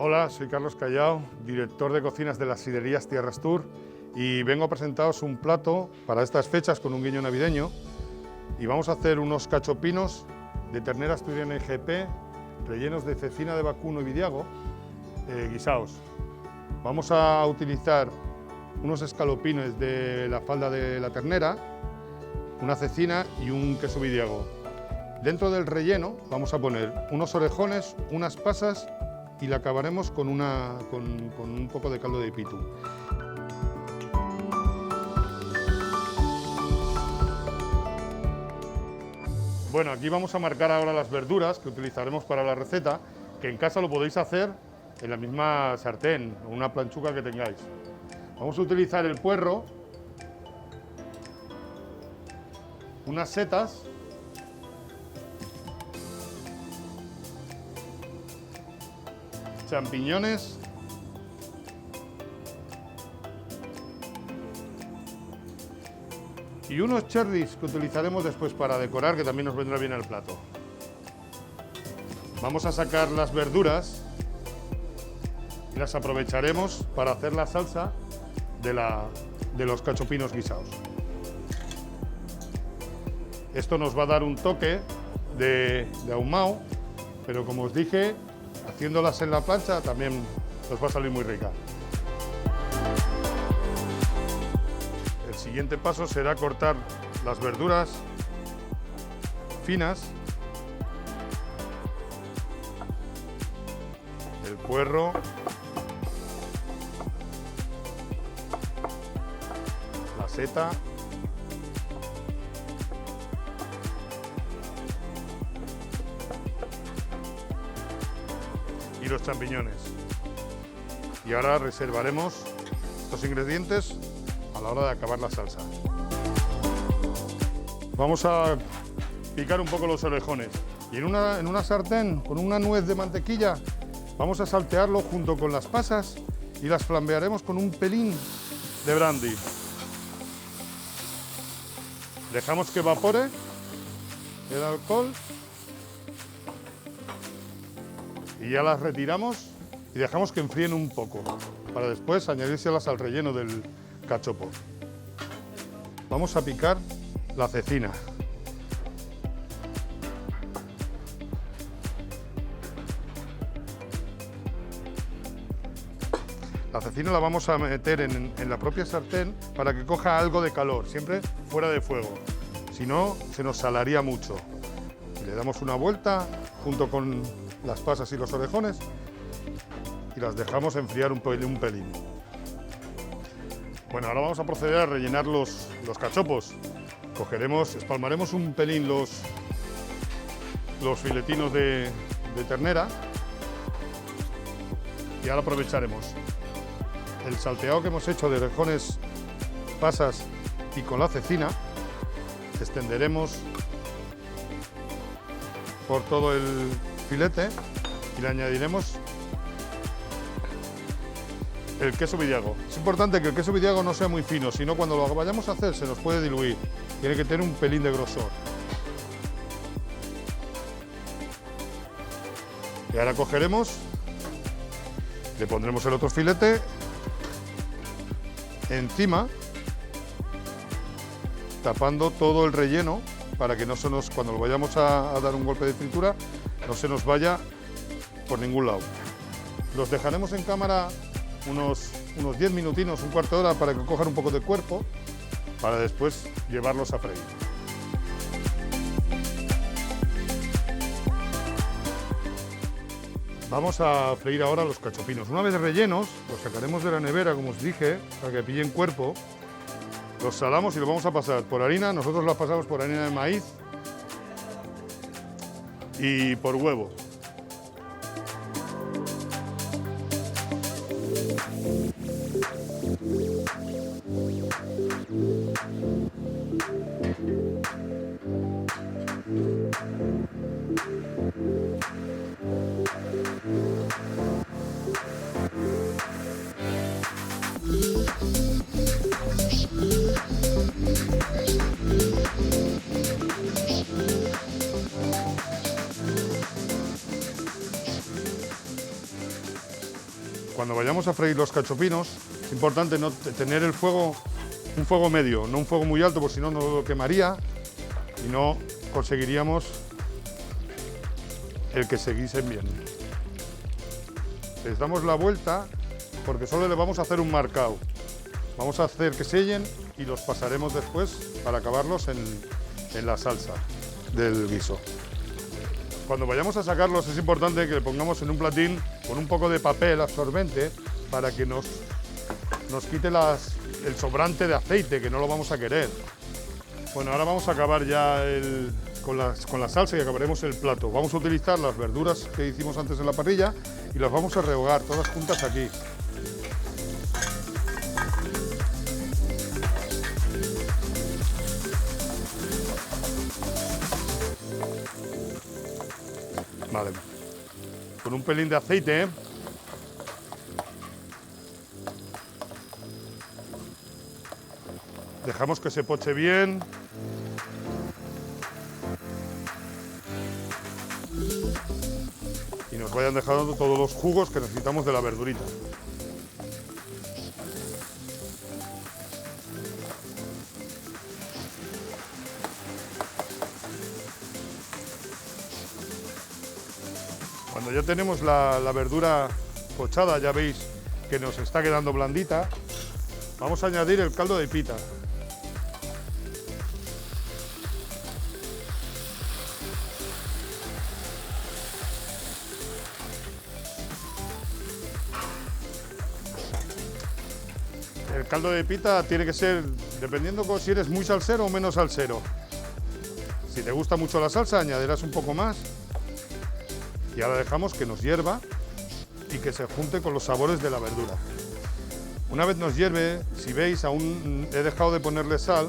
Hola, soy Carlos Callao, director de cocinas de las Siderías Tierras Tour, y vengo a presentaros un plato para estas fechas con un guiño navideño. Y vamos a hacer unos cachopinos de ternera asturiana IGP, rellenos de cecina de vacuno y vidiago, guisados. Vamos a utilizar unos escalopines de la falda de la ternera, una cecina y un queso vidiago. Dentro del relleno vamos a poner unos orejones, unas pasas y la acabaremos con un poco de caldo de pitu. Bueno, aquí vamos a marcar ahora las verduras que utilizaremos para la receta, que en casa lo podéis hacer en la misma sartén o una planchuga que tengáis. Vamos a utilizar el puerro, unas setas, champiñones, y unos cherries que utilizaremos después para decorar, que también nos vendrá bien al plato. Vamos a sacar las verduras y las aprovecharemos para hacer la salsa de los cachopinos guisados. Esto nos va a dar un toque de ahumado, pero como os dije, haciéndolas en la plancha también nos va a salir muy rica. El siguiente paso será cortar las verduras finas, el puerro, la seta, y los champiñones. Y ahora reservaremos estos ingredientes a la hora de acabar la salsa. Vamos a picar un poco los orejones y en una sartén con una nuez de mantequilla vamos a saltearlo junto con las pasas y las flambearemos con un pelín de brandy. Dejamos que evapore el alcohol y ya las retiramos y dejamos que enfríen un poco para después añadírselas al relleno del cachopo. Vamos a picar la cecina. La cecina la vamos a meter en la propia sartén para que coja algo de calor, siempre fuera de fuego, si no se nos salaría mucho. Le damos una vuelta junto con las pasas y los orejones y las dejamos enfriar un pelín. Bueno, ahora vamos a proceder a rellenar los cachopos. Espalmaremos un pelín los filetinos de ternera y ahora aprovecharemos el salteado que hemos hecho de orejones, pasas y con la cecina. Extenderemos por todo el filete y le añadiremos el queso vidiago. Es importante que el queso vidiago no sea muy fino, sino cuando lo vayamos a hacer se nos puede diluir. Tiene que tener un pelín de grosor. Y ahora cogeremos, le pondremos el otro filete encima, tapando todo el relleno para que no se nos, cuando lo vayamos a dar un golpe de fritura, no se nos vaya por ningún lado. Los dejaremos en cámara unos 10 minutinos, un cuarto de hora, para que cojan un poco de cuerpo, para después llevarlos a freír. Vamos a freír ahora los cachopinos. Una vez rellenos, los sacaremos de la nevera, como os dije, para que pillen cuerpo. Los salamos y los vamos a pasar por harina. Nosotros los pasamos por harina de maíz y por huevo. cuando vayamos a freír los cachopinos, es importante no tener el fuego, un fuego medio, no un fuego muy alto, porque si no nos lo quemaría y no conseguiríamos el que se guisen bien. Les damos la vuelta porque solo le vamos a hacer un marcado. Vamos a hacer que sellen y los pasaremos después para acabarlos en la salsa del guiso. Cuando vayamos a sacarlos es importante que le pongamos en un platín con un poco de papel absorbente para que nos quite el sobrante de aceite, que no lo vamos a querer. Bueno, ahora vamos a acabar ya con la salsa y acabaremos el plato. Vamos a utilizar las verduras que hicimos antes en la parrilla y las vamos a rehogar todas juntas aquí. Vale, con un pelín de aceite, dejamos que se poche bien. Y nos vayan dejando todos los jugos que necesitamos de la verdurita. Cuando ya tenemos la verdura pochada, ya veis que nos está quedando blandita, vamos a añadir el caldo de pita. El caldo de pita tiene que ser, dependiendo si eres muy salsero o menos salsero. Si te gusta mucho la salsa, añadirás un poco más. Y ahora dejamos que nos hierva y que se junte con los sabores de la verdura. Una vez nos hierve, si veis, aún he dejado de ponerle sal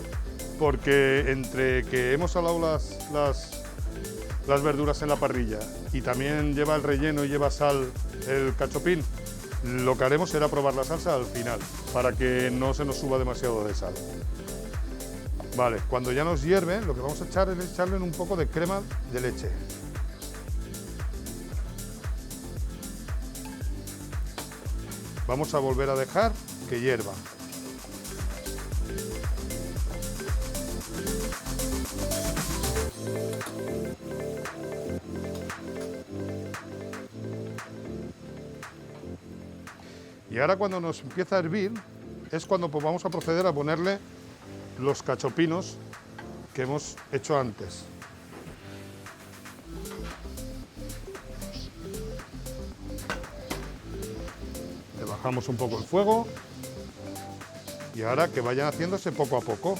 porque entre que hemos salado las verduras en la parrilla y también lleva el relleno y lleva sal el cachopín, lo que haremos será probar la salsa al final para que no se nos suba demasiado de sal. Vale, cuando ya nos hierve, lo que vamos a echar es echarle un poco de crema de leche. Vamos a volver a dejar que hierva. Y ahora cuando nos empieza a hervir es cuando vamos a proceder a ponerle los cachopinos que hemos hecho antes. Bajamos un poco el fuego y ahora que vayan haciéndose poco a poco.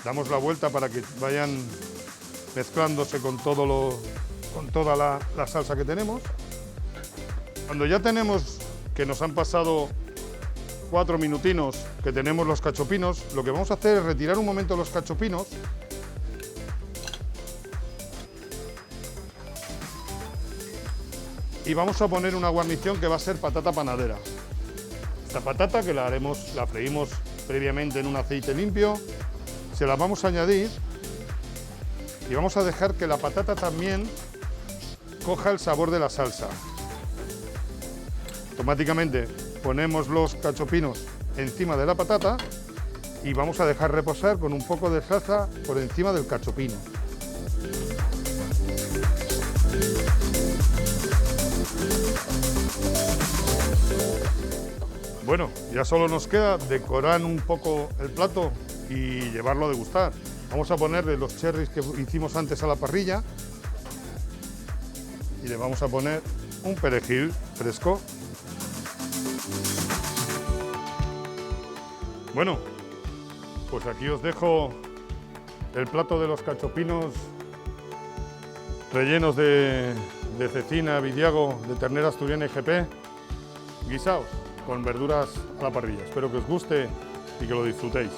Damos la vuelta para que vayan mezclándose con toda la salsa que tenemos. Cuando ya tenemos que nos han pasado 4 minutinos que tenemos los cachopinos, lo que vamos a hacer es retirar un momento los cachopinos y vamos a poner una guarnición que va a ser patata panadera. Esta patata que la freímos previamente en un aceite limpio, se la vamos a añadir y vamos a dejar que la patata también coja el sabor de la salsa. Automáticamente ponemos los cachopinos encima de la patata y vamos a dejar reposar con un poco de salsa por encima del cachopino. Bueno, ya solo nos queda decorar un poco el plato y llevarlo a degustar. Vamos a ponerle los cherries que hicimos antes a la parrilla y le vamos a poner un perejil fresco. Bueno, pues aquí os dejo el plato de los cachopinos rellenos de cecina, vidiago, de ternera asturiana y GP, guisados con verduras a la parrilla. Espero que os guste y que lo disfrutéis.